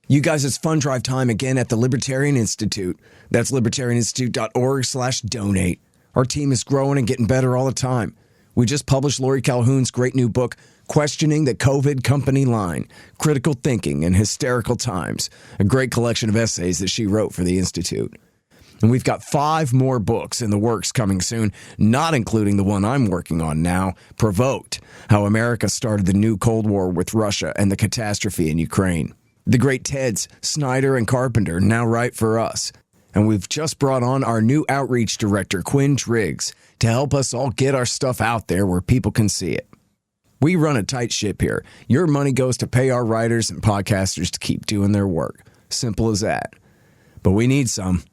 You guys, it's fund drive time again at the Libertarian Institute. That's libertarianinstitute.org/donate. Our team is growing and getting better all the time. We just published Lori Calhoun's great new book, Questioning the COVID Company Line, Critical Thinking in Hysterical Times, a great collection of essays that she wrote for the Institute. And we've got 5 more books in the works coming soon, not including the one I'm working on now, Provoked, How America Started the New Cold War with Russia and the Catastrophe in Ukraine. The great Teds, Snyder, and Carpenter now write for us. And we've just brought on our new outreach director, Quinn Triggs, to help us all get our stuff out there where people can see it. We run a tight ship here. Your money goes to pay our writers and podcasters to keep doing their work. Simple as that. But we need some,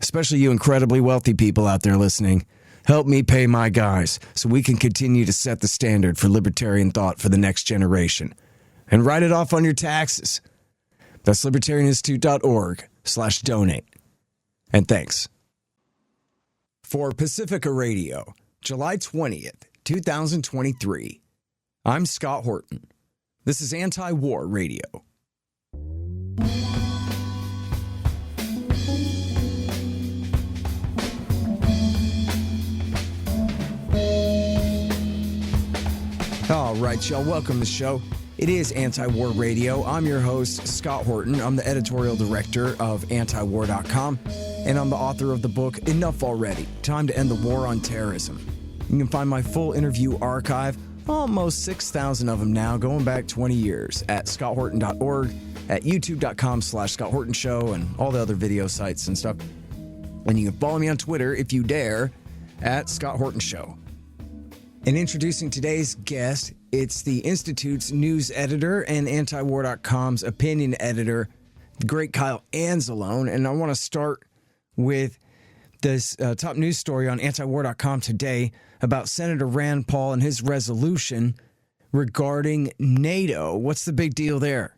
especially you incredibly wealthy people out there listening. Help me pay my guys so we can continue to set the standard for libertarian thought for the next generation. And write it off on your taxes. That's libertarianinstitute.org/donate. And thanks. For Pacifica Radio, July 20th, 2023, I'm Scott Horton. This is Antiwar Radio. All right, y'all, welcome to the show. It is Antiwar Radio. I'm your host, Scott Horton. I'm the editorial director of Antiwar.com, and I'm the author of the book, Enough Already, Time to End the War on Terrorism. You can find my full interview archive, almost 6,000 of them now, going back 20 years, at scotthorton.org, at youtube.com/Scott Horton Show, and all the other video sites and stuff. And you can follow me on Twitter, if you dare, at Scott Horton Show. And introducing today's guest, it's the Institute's news editor and Antiwar.com's opinion editor, the great Kyle Anzalone. And I want to start with this top news story on Antiwar.com today about Senator Rand Paul and his resolution regarding NATO. What's the big deal there?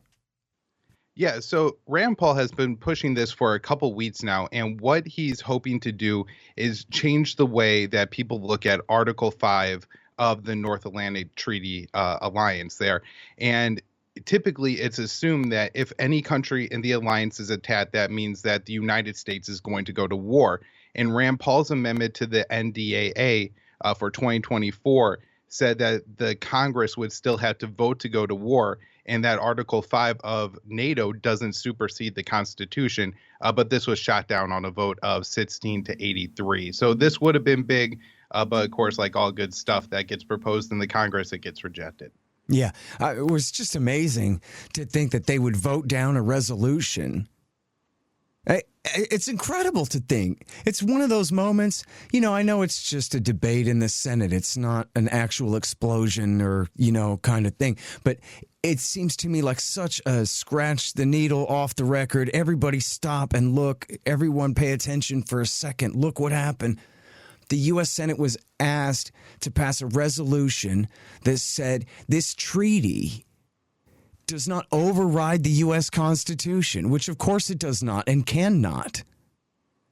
Yeah, so Rand Paul has been pushing this for a couple weeks now, and what he's hoping to do is change the way that people look at Article 5 of the North Atlantic Treaty Alliance there. And typically it's assumed that if any country in the alliance is attacked, that means that the United States is going to go to war. And Rand Paul's amendment to the NDAA for 2024 said that the Congress would still have to vote to go to war, and that Article 5 of NATO doesn't supersede the Constitution, but this was shot down on a vote of 16 to 83. So this would have been big, but of course, like all good stuff that gets proposed in the Congress, it gets rejected. Yeah, it was just amazing to think that they would vote down a resolution. It's incredible to think. It's one of those moments, you know, I know it's just a debate in the Senate. It's not an actual explosion or, you know, kind of thing. But it seems to me like such a scratch the needle off the record. Everybody stop and look. Everyone pay attention for a second. Look what happened. The U.S. Senate was asked to pass a resolution that said this treaty does not override the U.S. Constitution, which of course it does not and cannot.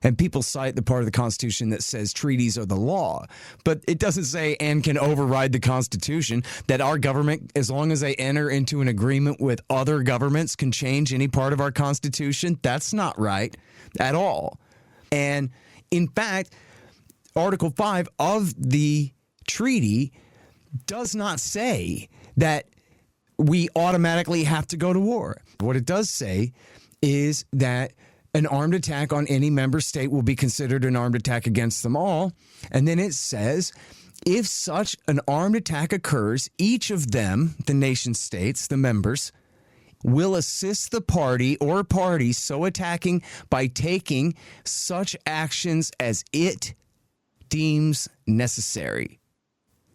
And people cite the part of the Constitution that says treaties are the law, but it doesn't say and can override the Constitution, that our government, as long as they enter into an agreement with other governments, can change any part of our Constitution. That's not right at all. And in fact, Article 5 of the treaty does not say that we automatically have to go to war. What it does say is that an armed attack on any member state will be considered an armed attack against them all. And then it says, if such an armed attack occurs, each of them, the nation states, the members, will assist the party or parties so attacking by taking such actions as it deems necessary,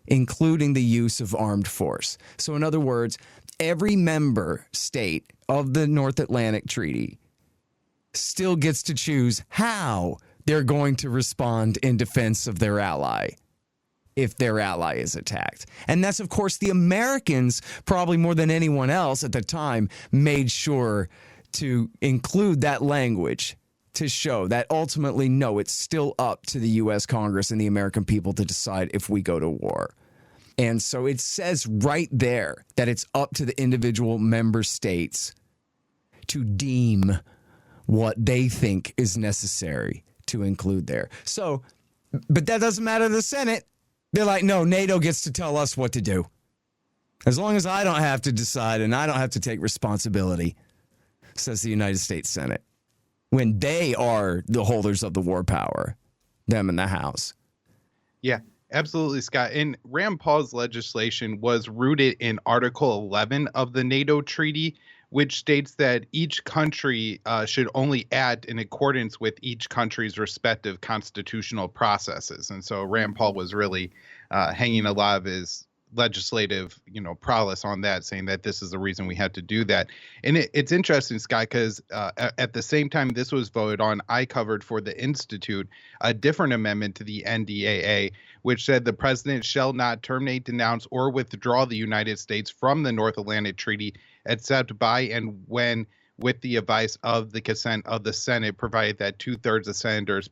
including the use of armed force. So in other words, every member state of the North Atlantic Treaty still gets to choose how they're going to respond in defense of their ally if their ally is attacked. And that's, of course, the Americans, probably more than anyone else at the time, made sure to include that language to show that ultimately, no, it's still up to the U.S. Congress and the American people to decide if we go to war. And so it says right there that it's up to the individual member states to deem what they think is necessary to include there. So, but that doesn't matter to the Senate. They're like, no, NATO gets to tell us what to do. As long as I don't have to decide and I don't have to take responsibility, says the United States Senate, when they are the holders of the war power, them in the House. Yeah, absolutely, Scott. And Rand Paul's legislation was rooted in Article 11 of the NATO treaty, which states that each country should only act in accordance with each country's respective constitutional processes. And so Rand Paul was really hanging a lot of his legislative, prowess on that, saying that this is the reason we had to do that. And it's interesting, Scott, because at the same time this was voted on, I covered for the Institute a different amendment to the NDAA, which said the president shall not terminate, denounce, or withdraw the United States from the North Atlantic Treaty, except by and when with the advice of the consent of the Senate, provided that 2/3 of senators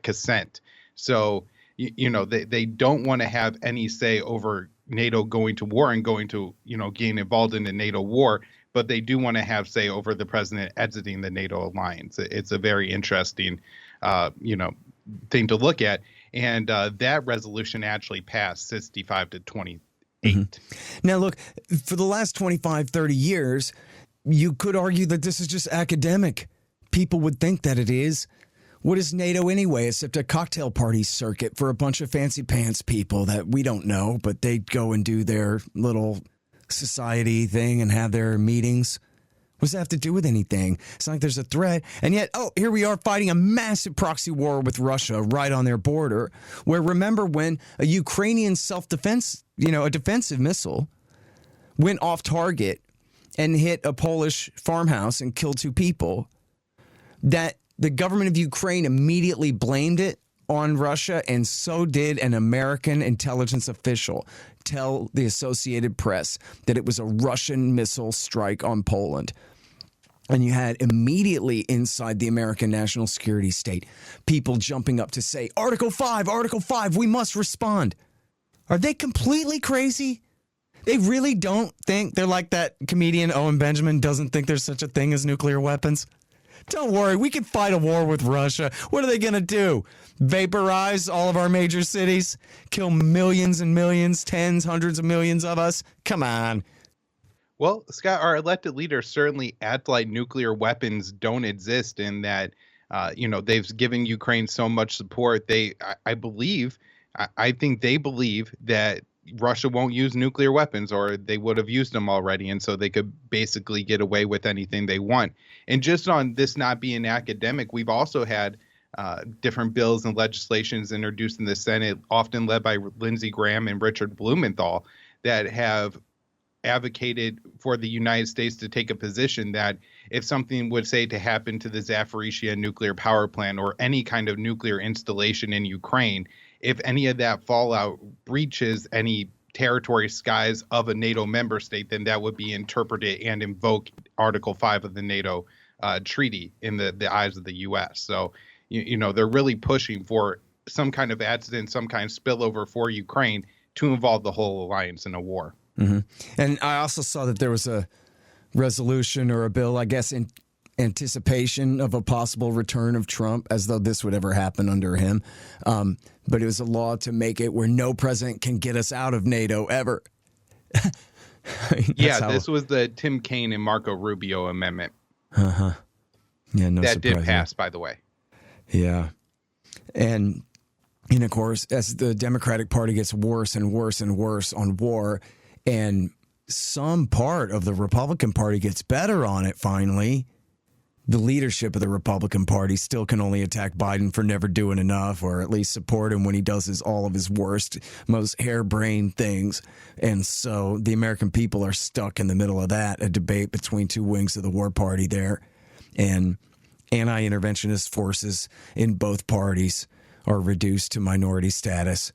consent. So, they don't want to have any say over NATO going to war and going to, getting involved in the NATO war, but they do want to have say over the president exiting the NATO alliance. It's a very interesting, thing to look at. And that resolution actually passed 65 to 28. Mm-hmm. Now, look, for the last 25, 30 years, you could argue that this is just academic. People would think that it is. What is NATO anyway, except a cocktail party circuit for a bunch of fancy pants people that we don't know, but they go and do their little society thing and have their meetings? What does that have to do with anything? It's not like there's a threat. And yet, here we are fighting a massive proxy war with Russia right on their border, where remember when a Ukrainian self-defense, a defensive missile went off target and hit a Polish farmhouse and killed 2 people, that the government of Ukraine immediately blamed it on Russia, and so did an American intelligence official tell the Associated Press that it was a Russian missile strike on Poland. And you had immediately inside the American national security state people jumping up to say, Article 5, we must respond. Are they completely crazy? They really don't think they're like that comedian Owen Benjamin doesn't think there's such a thing as nuclear weapons? Don't worry, we can fight a war with Russia. What are they going to do? Vaporize all of our major cities? Kill millions and millions, tens, hundreds of millions of us? Come on. Well, Scott, our elected leaders certainly act like nuclear weapons don't exist, and that, they've given Ukraine so much support. I think they believe that Russia won't use nuclear weapons, or they would have used them already, and so they could basically get away with anything they want. And just on this not being academic, we've also had different bills and legislations introduced in the Senate, often led by Lindsey Graham and Richard Blumenthal, that have advocated for the United States to take a position that if something would say to happen to the Zaporizhzhia nuclear power plant or any kind of nuclear installation in Ukraine, if any of that fallout breaches any territory skies of a NATO member state, then that would be interpreted and invoke Article 5 of the NATO treaty in the eyes of the U.S. So, they're really pushing for some kind of accident, some kind of spillover for Ukraine to involve the whole alliance in a war. Mm-hmm. And I also saw that there was a resolution or a bill, I guess, in anticipation of a possible return of Trump, as though this would ever happen under him. But it was a law to make it where no president can get us out of NATO ever. This was the Tim Kaine and Marco Rubio amendment. Uh-huh. Yeah, no that surprise did pass, by the way. Yeah. And of course, as the Democratic Party gets worse and worse and worse on war, and some part of the Republican Party gets better on it finally, the leadership of the Republican Party still can only attack Biden for never doing enough, or at least support him when he does all of his worst, most harebrained things. And so the American people are stuck in the middle of that, a debate between 2 wings of the war party there. And anti-interventionist forces in both parties are reduced to minority status.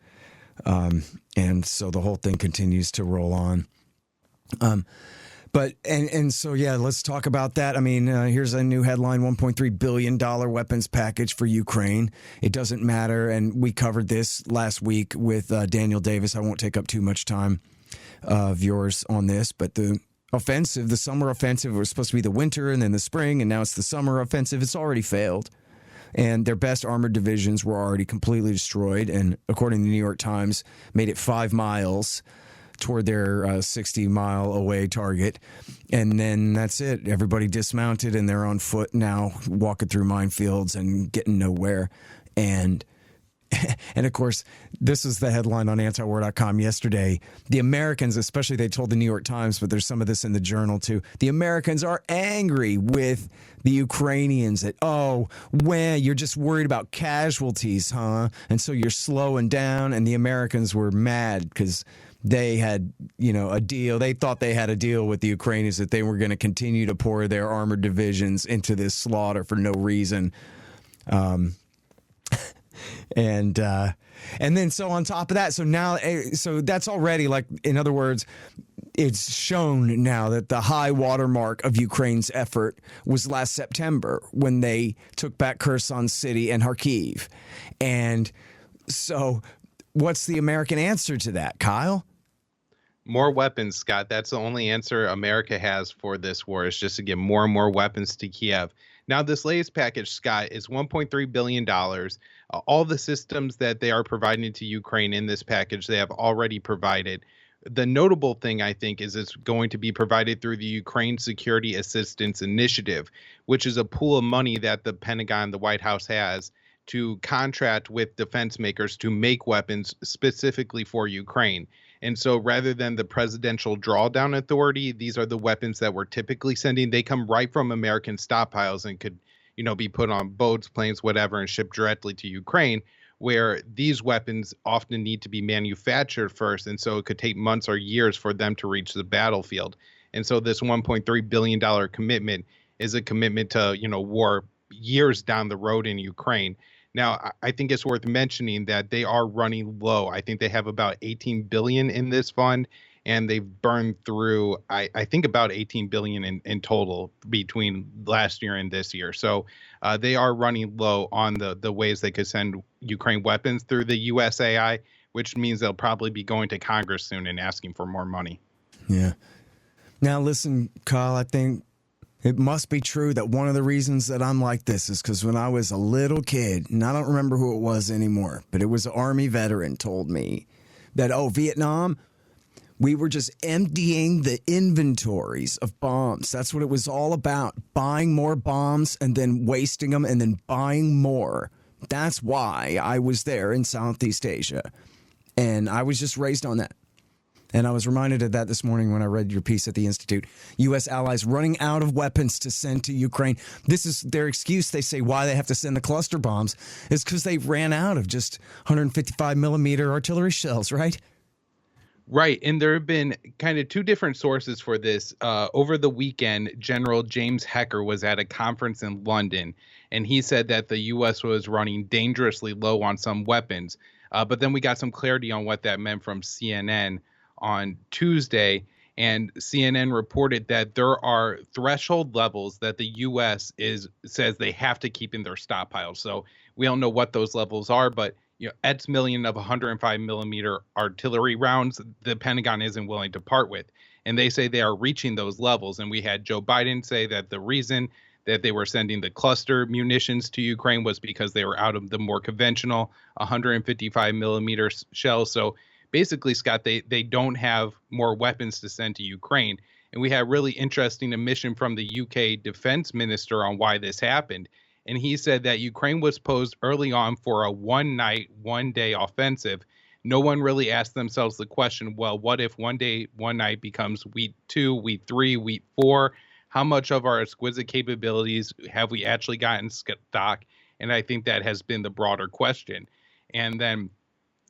And so the whole thing continues to roll on. So, let's talk about that. I mean, here's a new headline, $1.3 billion weapons package for Ukraine. It doesn't matter. And we covered this last week with Daniel Davis. I won't take up too much time of yours on this, but the offensive, the summer offensive, was supposed to be the winter and then the spring, and now it's the summer offensive. It's already failed. And their best armored divisions were already completely destroyed. And according to the New York Times, made it 5 miles toward their 60-mile-away target. And then that's it. Everybody dismounted, and they're on foot now, walking through minefields and getting nowhere. And of course, this is the headline on antiwar.com yesterday. The Americans, especially, they told the New York Times, but there's some of this in the Journal too. The Americans are angry with the Ukrainians that, you're just worried about casualties, huh? And so you're slowing down. And the Americans were mad because they had, a deal. They thought they had a deal with the Ukrainians that they were going to continue to pour their armored divisions into this slaughter for no reason. And then so on top of that, so that's already, like, in other words, it's shown now that the high watermark of Ukraine's effort was last September when they took back Kherson City and Kharkiv. And so what's the American answer to that, Kyle? More weapons, Scott. That's the only answer America has for this war, is just to get more and more weapons to Kiev. Now, this latest package, Scott, is $1.3 billion. All the systems that they are providing to Ukraine in this package, they have already provided. The notable thing, I think, is it's going to be provided through the Ukraine Security Assistance Initiative, which is a pool of money that the Pentagon, the White House, has to contract with defense makers to make weapons specifically for Ukraine. And so rather than the Presidential Drawdown Authority, these are the weapons that we're typically sending. They come right from American stockpiles and could, be put on boats, planes, whatever, and shipped directly to Ukraine, where these weapons often need to be manufactured first. And so it could take months or years for them to reach the battlefield. And so this $1.3 billion commitment is a commitment to, war years down the road in Ukraine. Now, I think it's worth mentioning that they are running low. I think they have about 18 billion in this fund, and they've burned through, I think, about 18 billion in total between last year and this year. So they are running low on the ways they could send Ukraine weapons through the USAI, which means they'll probably be going to Congress soon and asking for more money. Yeah. Now, listen, Kyle, I think it must be true that one of the reasons that I'm like this is because when I was a little kid, and I don't remember who it was anymore, but it was an Army veteran told me that, Vietnam, we were just emptying the inventories of bombs. That's what it was all about, buying more bombs and then wasting them and then buying more. That's why I was there in Southeast Asia. And I was just raised on that. And I was reminded of that this morning when I read your piece at the Institute. U.S. allies running out of weapons to send to Ukraine. This is their excuse. They say why they have to send the cluster bombs is because they ran out of just 155 millimeter artillery shells, right? Right. And there have been kind of two different sources for this. Over the weekend, General James Hecker was at a conference in London, and he said that the U.S. was running dangerously low on some weapons. But then we got some clarity on what that meant from CNN on Tuesday, and CNN reported that there are threshold levels that the U.S. says they have to keep in their stockpiles. So we don't know what those levels are, but X million of 105 millimeter artillery rounds, the Pentagon isn't willing to part with, and they say they are reaching those levels. And we had Joe Biden say that the reason that they were sending the cluster munitions to Ukraine was because they were out of the more conventional 155 millimeter shells. So basically, Scott, they don't have more weapons to send to Ukraine. And we had a really interesting admission from the UK defense minister on why this happened. And he said that Ukraine was posed early on for a one-night, one-day offensive. No one really asked themselves the question, well, what if one day, one night becomes week 2, week 3, week 4? How much of our exquisite capabilities have we actually gotten stock? And I think that has been the broader question. And then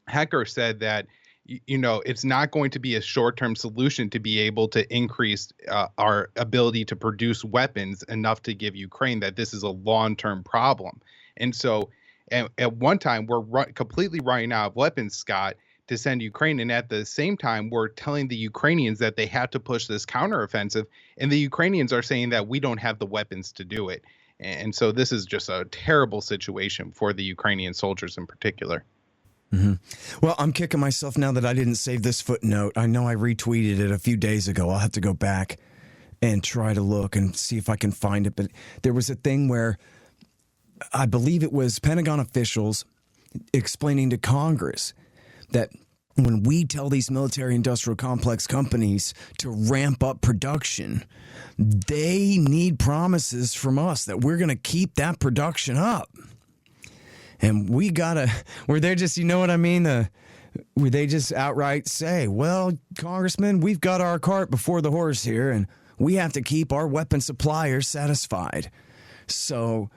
Hecker said that it's not going to be a short-term solution to be able to increase our ability to produce weapons enough to give Ukraine, that this is a long-term problem. And so at one time, we're completely running out of weapons, Scott, to send Ukraine. And at the same time, we're telling the Ukrainians that they have to push this counteroffensive. And the Ukrainians are saying that we don't have the weapons to do it. And so this is just a terrible situation for the Ukrainian soldiers in particular. Mm-hmm. Well, I'm kicking myself now that I didn't save this footnote. I know I retweeted it a few days ago. I'll have to go back. and try to look and see if I can find it. But there was a thing where I believe it was Pentagon officials explaining to Congress that when we tell these military industrial complex companies to ramp up production, they need promises from us that we're going to keep that production up. And we gotta, where they're just, you know what I mean? Where they just outright say, well, Congressman, we've got our cart before the horse here, and we have to keep our weapon suppliers satisfied. So,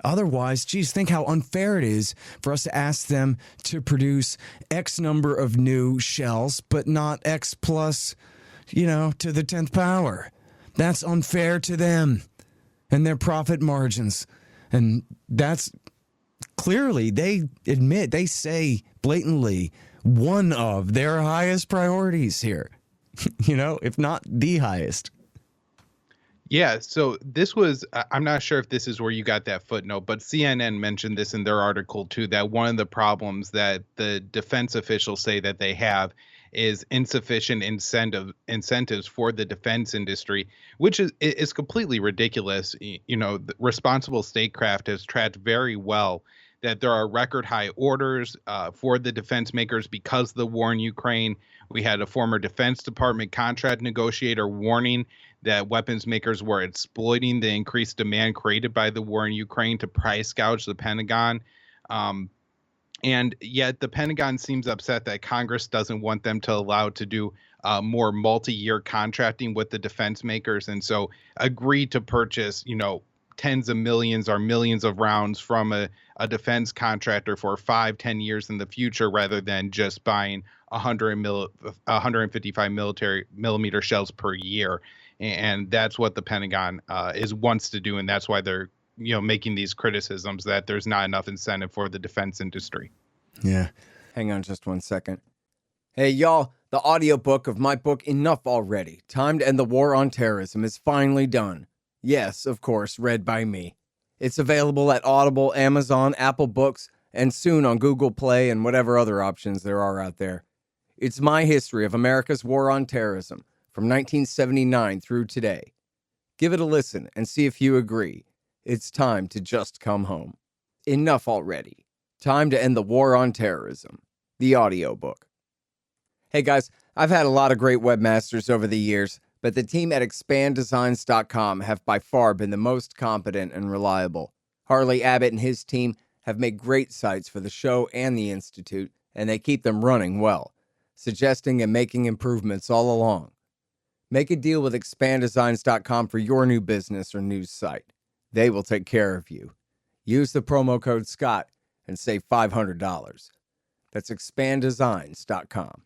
otherwise, geez, think how unfair it is for us to ask them to produce X number of new shells, but not X plus, to the 10th power. That's unfair to them and their profit margins. And that's clearly, they admit, they say blatantly, one of their highest priorities here, if not the highest. Yeah, so this was, I'm not sure if this is where you got that footnote, but CNN mentioned this in their article too, that one of the problems that the defense officials say that they have is insufficient incentives for the defense industry, which is completely ridiculous. The responsible statecraft has tracked very well that there are record high orders for the defense makers because of the war in Ukraine. We had a former Defense Department contract negotiator warning that weapons makers were exploiting the increased demand created by the war in Ukraine to price gouge the Pentagon. And yet the Pentagon seems upset that Congress doesn't want them to allow to do more multi-year contracting with the defense makers. And so agreed to purchase, tens of millions or millions of rounds from a defense contractor for 5-10 years in the future, rather than just buying 155 millimeter shells per year. And that's what the Pentagon wants to do. And that's why they're, making these criticisms that there's not enough incentive for the defense industry. Yeah. Hang on just one second. Hey, y'all, the audiobook of my book, Enough Already, Time to End the War on Terrorism, is finally done. Yes, of course, read by me. It's available at Audible, Amazon, Apple Books, and soon on Google Play and whatever other options there are out there. It's my history of America's war on terrorism from 1979 through today. Give it a listen and see if you agree. It's time to just come home. Enough already. Time to end the war on terrorism. The audiobook. Hey guys, I've had a lot of great webmasters over the years, but the team at expanddesigns.com have by far been the most competent and reliable. Harley Abbott and his team have made great sites for the show and the Institute, and they keep them running well, suggesting and making improvements all along. Make a deal with expanddesigns.com for your new business or news site. They will take care of you. Use the promo code SCOTT and save $500. That's expanddesigns.com.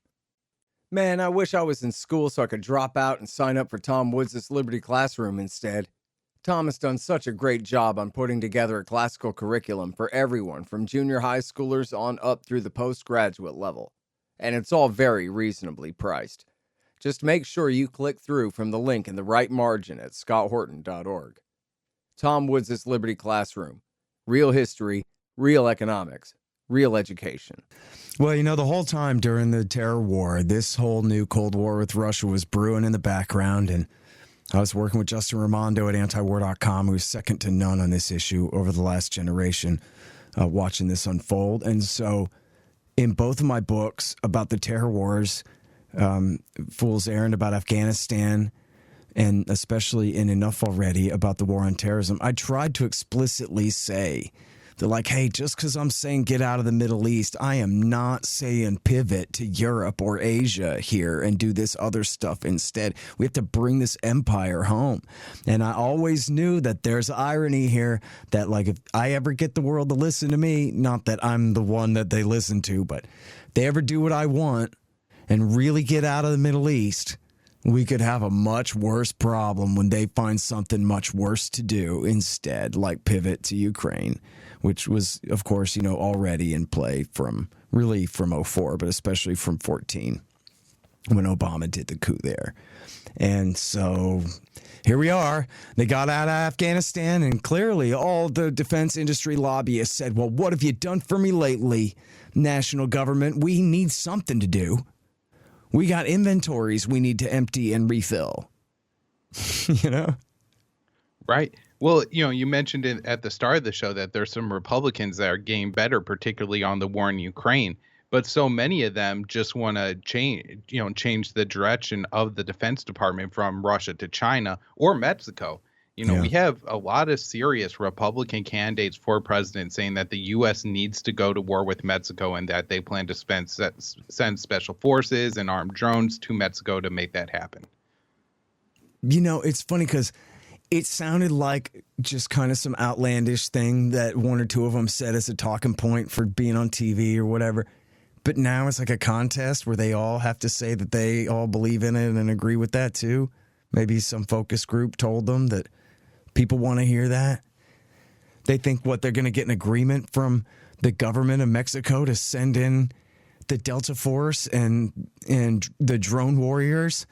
Man, I wish I was in school so I could drop out and sign up for Tom Woods' Liberty Classroom instead. Tom has done such a great job on putting together a classical curriculum for everyone from junior high schoolers on up through the postgraduate level. And it's all very reasonably priced. Just make sure you click through from the link in the right margin at scotthorton.org. Tom Woods' Liberty Classroom. Real history, real economics, real education. Well, the whole time during the terror war, this whole new Cold War with Russia was brewing in the background, and I was working with Justin Raimondo at Antiwar.com, who's second to none on this issue over the last generation, watching this unfold. And so in both of my books about the terror wars, Fool's Errand about Afghanistan, and especially in Enough Already about the war on terrorism, I tried to explicitly say that, like, hey, just because I'm saying get out of the Middle East, I am not saying pivot to Europe or Asia here and do this other stuff instead. We have to bring this empire home. And I always knew that there's irony here that, like, if I ever get the world to listen to me, not that I'm the one that they listen to, but if they ever do what I want and really get out of the Middle East, we could have a much worse problem when they find something much worse to do instead, like pivot to Ukraine, which was, of course, already in play from 04, but especially from 14 when Obama did the coup there. And so here we are. They got out of Afghanistan, and clearly all the defense industry lobbyists said, well, what have you done for me lately, national government? We need something to do. We got inventories we need to empty and refill. you know? Right. Well, you mentioned it at the start of the show that there's some Republicans that are getting better, particularly on the war in Ukraine. But so many of them just want to change the direction of the Defense Department from Russia to China or Mexico. We have a lot of serious Republican candidates for president saying that the U.S. needs to go to war with Mexico and that they plan to send special forces and armed drones to Mexico to make that happen. It's funny because it sounded like just kind of some outlandish thing that one or two of them said as a talking point for being on TV or whatever. But now it's like a contest where they all have to say that they all believe in it and agree with that too. Maybe some focus group told them that people want to hear that. They think they're going to get an agreement from the government of Mexico to send in the Delta Force and the drone warriors.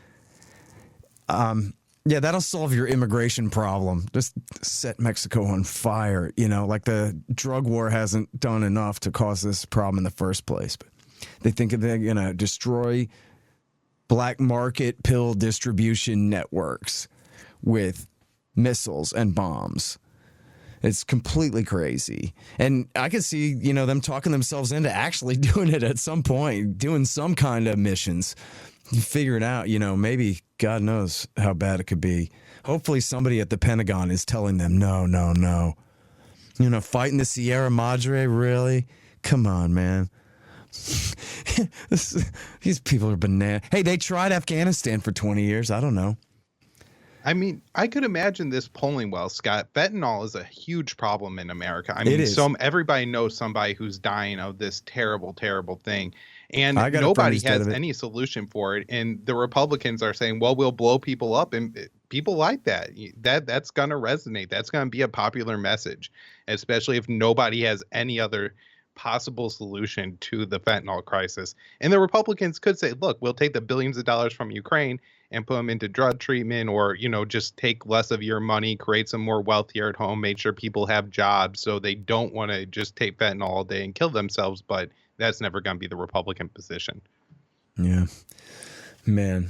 Yeah, that'll solve your immigration problem. Just set Mexico on fire. Like the drug war hasn't done enough to cause this problem in the first place. But they think they're going to destroy black market pill distribution networks with missiles and bombs. It's completely crazy. And I could see, them talking themselves into actually doing it at some point, doing some kind of missions. You figure it out, maybe God knows how bad it could be. Hopefully somebody at the Pentagon is telling them, no. Fighting the Sierra Madre, really? Come on, man. These people are bananas. Hey, they tried Afghanistan for 20 years. I don't know. I mean, I could imagine this polling well, Scott. Fentanyl is a huge problem in America. I mean, everybody knows somebody who's dying of this terrible, terrible thing. And nobody has any solution for it. And the Republicans are saying, well, we'll blow people up. And people like that. That's going to resonate. That's going to be a popular message, especially if nobody has any other possible solution to the fentanyl crisis. And the Republicans could say, look, we'll take the billions of dollars from Ukraine and put them into drug treatment or, just take less of your money, create some more wealth here at home, make sure people have jobs so they don't want to just take fentanyl all day and kill themselves. But that's never going to be the Republican position. Yeah, man.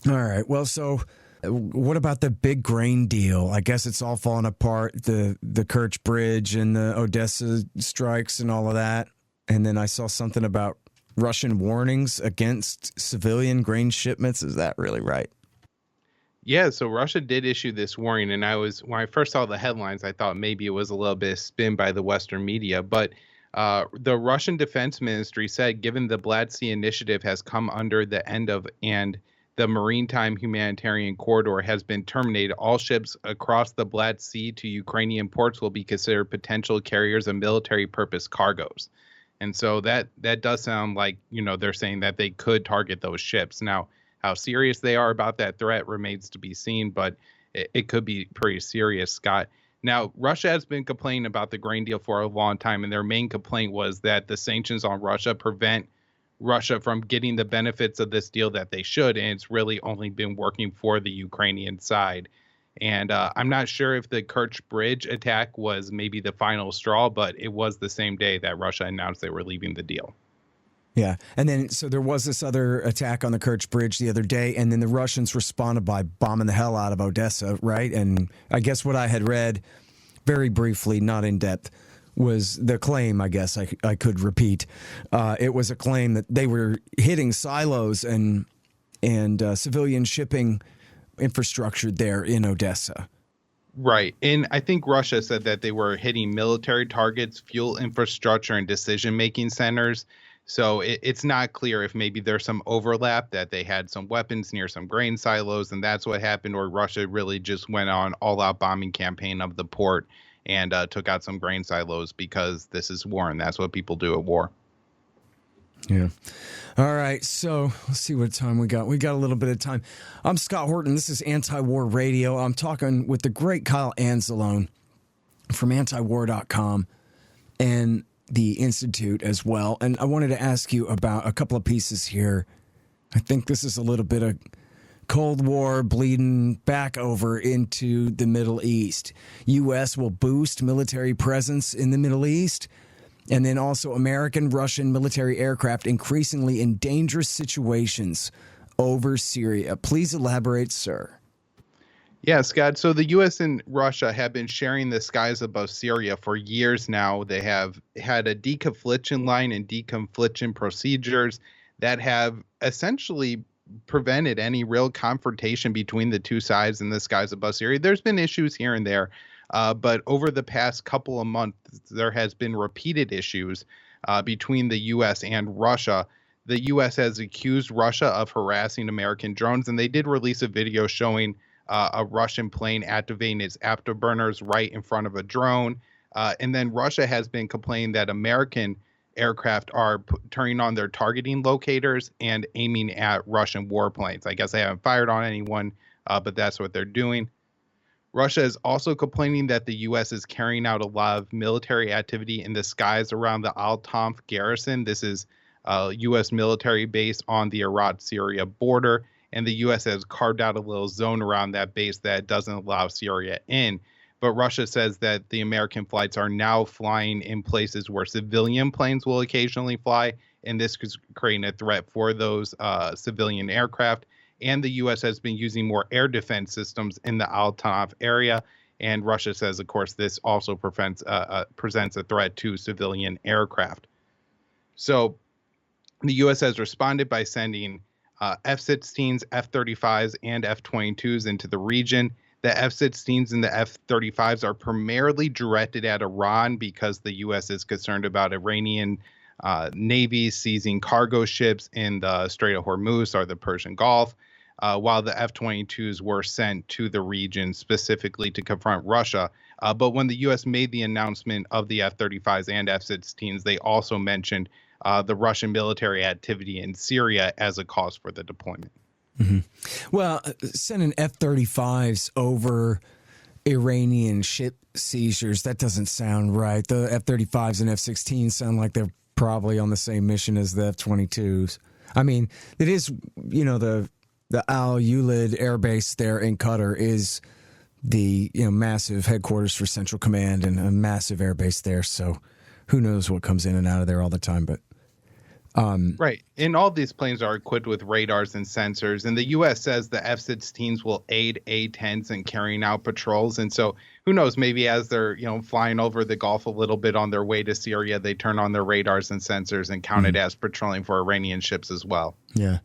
All right. Well, so what about the big grain deal? I guess it's all falling apart, the Kerch Bridge and the Odessa strikes and all of that. And then I saw something about Russian warnings against civilian grain shipments. Is that really right? Yeah, so Russia did issue this warning. And when I first saw the headlines, I thought maybe it was a little bit of spin by the Western media. But the Russian Defense Ministry said, given the Black Sea Initiative has come under the end of and the maritime humanitarian corridor has been terminated, all ships across the Black Sea to Ukrainian ports will be considered potential carriers of military purpose cargoes. And so that does sound like, they're saying that they could target those ships. Now, how serious they are about that threat remains to be seen, but it could be pretty serious, Scott. Now, Russia has been complaining about the grain deal for a long time, and their main complaint was that the sanctions on Russia prevent Russia from getting the benefits of this deal that they should, and it's really only been working for the Ukrainian side. And I'm not sure if the Kerch Bridge attack was maybe the final straw, but it was the same day that Russia announced they were leaving the deal. Yeah. And then so there was this other attack on the Kerch Bridge the other day, and then the Russians responded by bombing the hell out of Odessa, right? And I guess what I had read very briefly, not in depth, was the claim, I guess I could repeat. It was a claim that they were hitting silos and civilian shipping infrastructure there in Odessa. Right. And I think Russia said that they were hitting military targets, fuel infrastructure, and decision-making centers. So it's not clear if maybe there's some overlap, that they had some weapons near some grain silos, and that's what happened, or Russia really just went on all-out bombing campaign of the port and took out some grain silos, because this is war, and that's what people do at war. Yeah. All right. So let's see what time we got. We got a little bit of time. I'm Scott Horton. This is Antiwar Radio. I'm talking with the great Kyle Anzalone from antiwar.com and the Institute as well. And I wanted to ask you about a couple of pieces here. I think this is a little bit of Cold War bleeding back over into the Middle East. U.S. will boost military presence in the Middle East. And then also American, Russian military aircraft increasingly in dangerous situations over Syria. Please elaborate, sir. Yeah, Scott. So the U.S. and Russia have been sharing the skies above Syria for years now. They have had a deconfliction line and deconfliction procedures that have essentially prevented any real confrontation between the two sides in the skies above Syria. There's been issues here and there, but over the past couple of months, there has been repeated issues between the U.S. and Russia. The U.S. has accused Russia of harassing American drones, and they did release a video showing a Russian plane activating its afterburners right in front of a drone. And then Russia has been complaining that American aircraft are turning on their targeting locators and aiming at Russian warplanes. I guess they haven't fired on anyone, but that's what they're doing. Russia is also complaining that the U.S. is carrying out a lot of military activity in the skies around the Al-Tanf garrison. This is a U.S. military base on the Iraq-Syria border, and the U.S. has carved out a little zone around that base that doesn't allow Syria in. But Russia says that the American flights are now flying in places where civilian planes will occasionally fly, and this is creating a threat for those civilian aircraft. And the U.S. has been using more air defense systems in the Al-Tanf area. And Russia says, of course, this also presents a threat to civilian aircraft. So the U.S. has responded by sending F-16s, F-35s, and F-22s into the region. The F-16s and the F-35s are primarily directed at Iran because the U.S. is concerned about Iranian Navy seizing cargo ships in the Strait of Hormuz or the Persian Gulf, while the F-22s were sent to the region specifically to confront Russia. But when the U.S. made the announcement of the F-35s and F-16s, they also mentioned the Russian military activity in Syria as a cause for the deployment. Mm-hmm. Well, sending F-35s over Iranian ship seizures, that doesn't sound right. The F-35s and F-16s sound like they're probably on the same mission as the F-22s. I mean, it is, the Al Ulid Air Base there in Qatar is the massive headquarters for Central Command and a massive air base there. So who knows what comes in and out of there all the time, but right. And all these planes are equipped with radars and sensors. And the U.S. says the F-16s will aid A-10s in carrying out patrols. And so who knows, maybe as they're, flying over the Gulf a little bit on their way to Syria, they turn on their radars and sensors and count it as patrolling for Iranian ships as well. Yeah.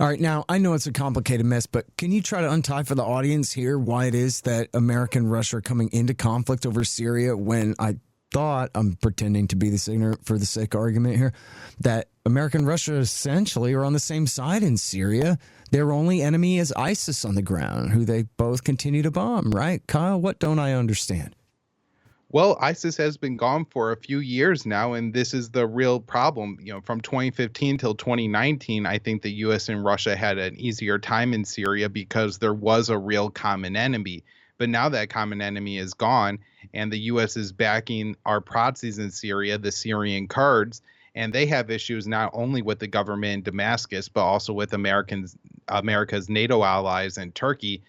All right. Now, I know it's a complicated mess, but can you try to untie for the audience here why it is that America and Russia are coming into conflict over Syria when I thought, I'm pretending to be this ignorant for the sake of argument here, that America and Russia essentially are on the same side in Syria. Their only enemy is ISIS on the ground, who they both continue to bomb, right? Kyle, what don't I understand? Well, ISIS has been gone for a few years now, and this is the real problem. From 2015 till 2019, I think the U.S. and Russia had an easier time in Syria because there was a real common enemy. But now that common enemy is gone, and the U.S. is backing our proxies in Syria, the Syrian Kurds, and they have issues not only with the government in Damascus, but also with America's NATO allies and Turkey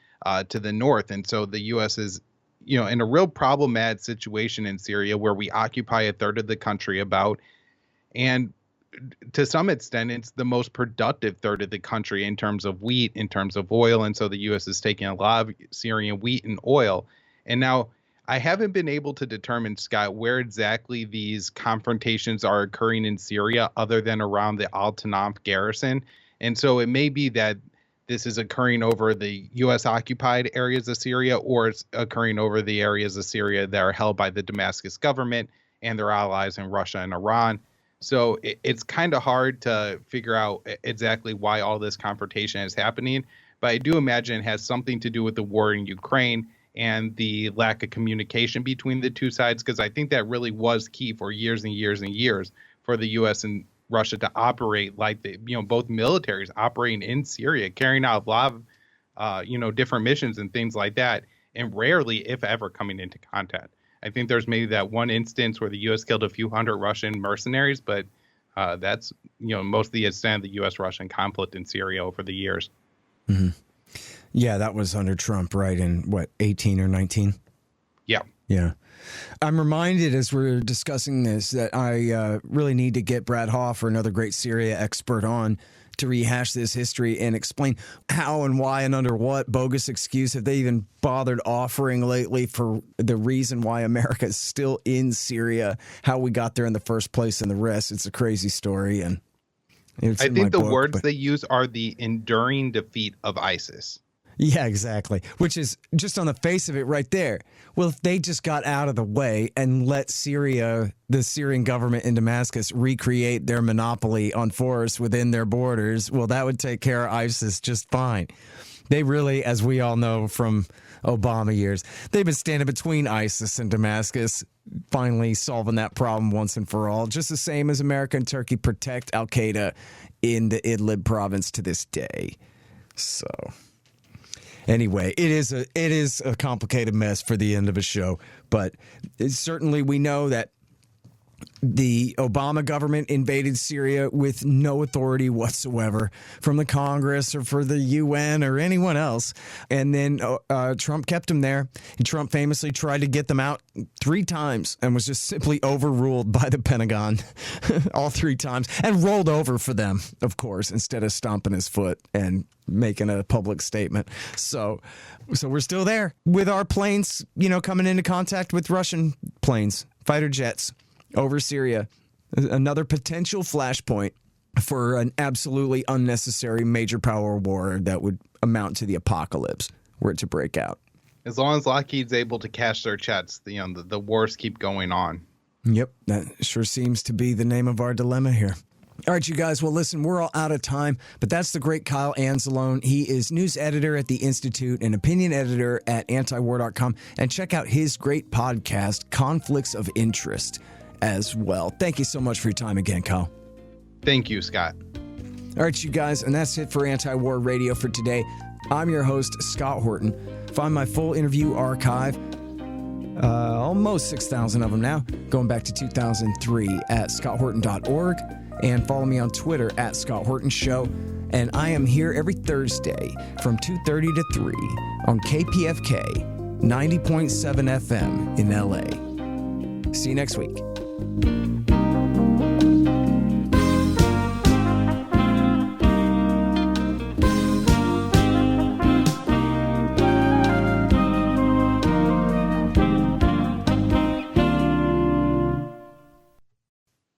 to the north. And so the U.S. is in a real problematic situation in Syria where we occupy a third of the country and to some extent, it's the most productive third of the country in terms of wheat, in terms of oil. And so the U.S. is taking a lot of Syrian wheat and oil. And now I haven't been able to determine, Scott, where exactly these confrontations are occurring in Syria other than around the Al-Tanf garrison. And so it may be that this is occurring over the U.S. occupied areas of Syria, or it's occurring over the areas of Syria that are held by the Damascus government and their allies in Russia and Iran. So it's kind of hard to figure out exactly why all this confrontation is happening. But I do imagine it has something to do with the war in Ukraine and the lack of communication between the two sides, because I think that really was key for years and years and years for the U.S. and Russia to operate like both militaries operating in Syria, carrying out a lot of, different missions and things like that, and rarely, if ever, coming into contact. I think there's maybe that one instance where the U.S. killed a few hundred Russian mercenaries, but that's, most of the extent of the U.S.-Russian conflict in Syria over the years. Mm-hmm. Yeah, that was under Trump, right, in, 18 or 19? Yeah. Yeah. I'm reminded as we're discussing this that I really need to get Brad Hoff, or another great Syria expert, on to rehash this history and explain how and why and under what bogus excuse have they even bothered offering lately for the reason why America is still in Syria, how we got there in the first place, and the rest. It's a crazy story, and I think the words they use are the enduring defeat of ISIS. Yeah, exactly. Which is just on the face of it right there. Well, if they just got out of the way and let Syria, the Syrian government in Damascus, recreate their monopoly on force within their borders, well, that would take care of ISIS just fine. They really, as we all know from Obama years, they've been standing between ISIS and Damascus, finally solving that problem once and for all, just the same as America and Turkey protect al-Qaeda in the Idlib province to this day. So anyway, it is a complicated mess for the end of a show, but certainly we know that the Obama government invaded Syria with no authority whatsoever from the Congress or for the UN or anyone else. And then Trump kept them there. And Trump famously tried to get them out 3 times and was just simply overruled by the Pentagon all 3 times and rolled over for them, of course, instead of stomping his foot and making a public statement. So we're still there with our planes, coming into contact with Russian planes, fighter jets, over Syria. Another potential flashpoint for an absolutely unnecessary major power war that would amount to the apocalypse were it to break out. As long as Lockheed's able to cash their checks, the wars keep going on. Yep, that sure seems to be the name of our dilemma here. All right, you guys. Well, listen, we're all out of time, but that's the great Kyle Anzalone. He is news editor at The Institute and opinion editor at Antiwar.com. And check out his great podcast, Conflicts of Interest, as well. Thank you so much for your time again, Kyle. Thank you, Scott. All right, you guys, and that's it for Anti-War Radio for today. I'm your host, Scott Horton. Find my full interview archive, almost 6,000 of them now, going back to 2003 at scotthorton.org, and follow me on Twitter at Scott Horton Show. And I am here every Thursday from 2:30 to 3 on KPFK 90.7 FM in LA. See you next week.